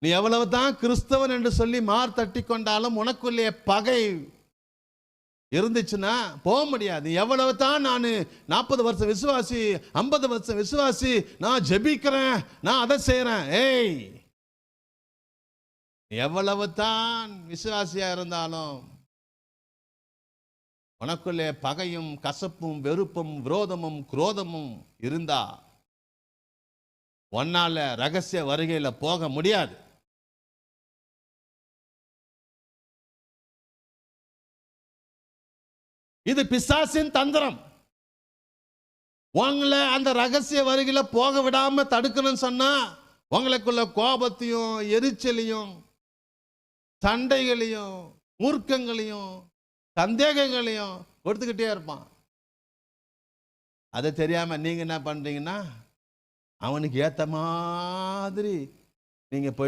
நீ எவ்வளவு தான் கிறிஸ்தவன் என்று சொல்லி மார் தட்டி கொண்டாலும் உனக்குள்ளே பகை இருந்துச்சுன்னா போக முடியாது. எவ்வளவு தான் நான் 40 வருஷம் விசுவாசி, 50 வருஷம் விசுவாசி, நான் ஜெபிக்கிறேன், நான் அதை செய்யறேன். ஏய், எவ்வளவு தான் விசுவாசியா இருந்தாலும் உனக்குள்ளே பகையும் கசப்பும் வெறுப்பும் விரோதமும் குரோதமும் இருந்தா உன்னால ரகசிய வருகையில போக முடியாது. இது பிசாசின் தந்திரம். உங்களை அந்த ரகசிய வருகையில போக விடாம தடுக்கணும்னு சொன்னா உங்களுக்குள்ள கோபத்தையும் எரிச்சலையும் சண்டைகளையும் மூர்க்கங்களையும் சந்தேகங்களையும் கொடுத்துக்கிட்டே இருப்பான். அதை தெரியாம நீங்க என்ன பண்றீங்கன்னா அவனுக்கு ஏத்த மாதிரி நீங்க போய்